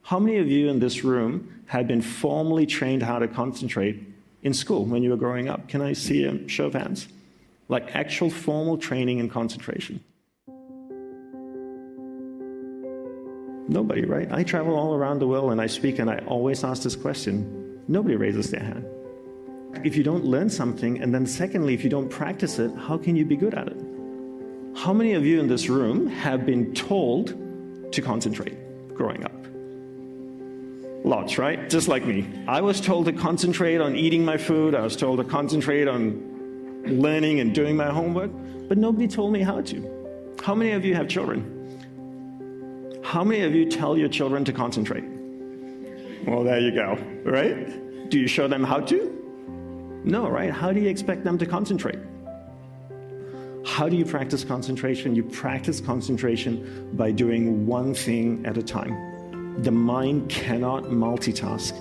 How many of you in this room have been formally trained how to concentrate in school when you were growing up? Can I see a show of hands? Like actual formal training in concentration. Nobody, right? I travel all around the world and I speak and I always ask this question. Nobody raises their hand. If you don't learn something, and then secondly, if you don't practice it, how can you be good at it? How many of you in this room have been told to concentrate growing up? Lots, right? Just like me. I was told to concentrate on eating my food. I was told to concentrate on learning and doing my homework, but nobody told me how to. How many of you have children? How many of you tell your children to concentrate? Well, there you go, right? Do you show them how to? No, right? How do you expect them to concentrate? How do you practice concentration? You practice concentration by doing one thing at a time. The mind cannot multitask.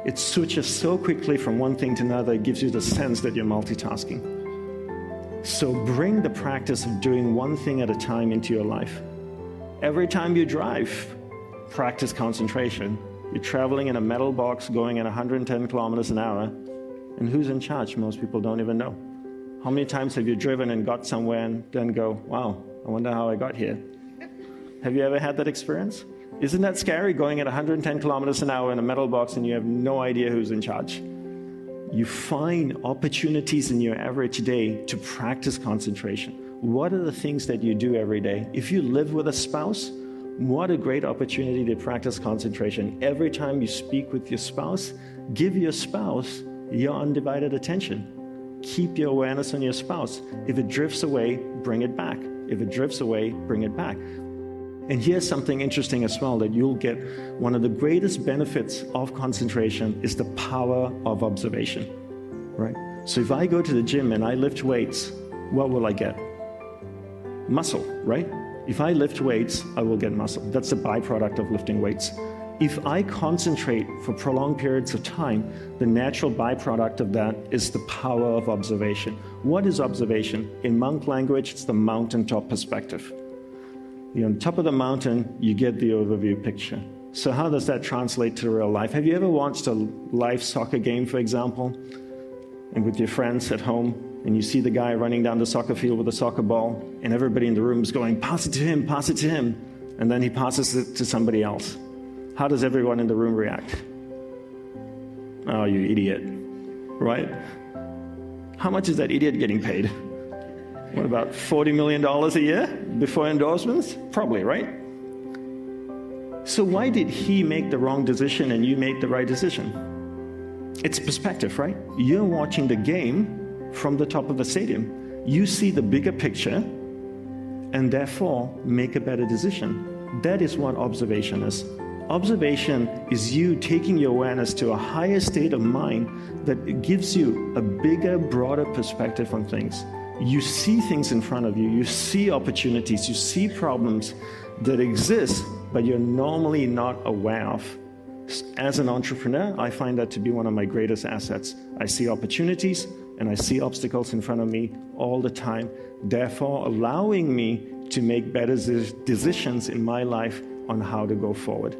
It switches so quickly from one thing to another, it gives you the sense that you're multitasking. So bring the practice of doing one thing at a time into your life. Every time you drive, practice concentration. You're traveling in a metal box going at 110 kilometers an hour, and who's in charge? Most people don't even know. How many times have you driven and got somewhere and then go, wow, I wonder how I got here? Have you ever had that experience? Isn't that scary, going at 110 kilometers an hour in a metal box and you have no idea who's in charge? You find opportunities in your everyday day to practice concentration. What are the things that you do every day? If you live with a spouse, what a great opportunity to practice concentration. Every time you speak with your spouse, give your spouse your undivided attention. Keep your awareness on your spouse. If it drifts away, bring it back. If it drifts away, bring it back. And here's something interesting as well that you'll get. One of the greatest benefits of concentration is the power of observation, right? So if I go to the gym and I lift weights, what will I get? Muscle, right? If I lift weights, I will get muscle. That's the byproduct of lifting weights. If I concentrate for prolonged periods of time, the natural byproduct of that is the power of observation. What is observation? In monk language, it's the mountaintop perspective. You're on top of the mountain, you get the overview picture. So how does that translate to real life? Have you ever watched a live soccer game, for example, and with your friends at home, and you see the guy running down the soccer field with a soccer ball, and everybody in the room is going, pass it to him, and then he passes it to somebody else. How does everyone in the room react? Oh, you idiot, right? How much is that idiot getting paid? What, about $40 million a year before endorsements? Probably, right? So why did he make the wrong decision and you make the right decision? It's perspective, right? You're watching the game from the top of the stadium. You see the bigger picture and therefore make a better decision. That is what observation is. Observation is you taking your awareness to a higher state of mind that gives you a bigger, broader perspective on things. You see things in front of you, you see opportunities, you see problems that exist, but you're normally not aware of. As an entrepreneur, I find that to be one of my greatest assets. I see opportunities and I see obstacles in front of me all the time, therefore allowing me to make better decisions in my life on how to go forward.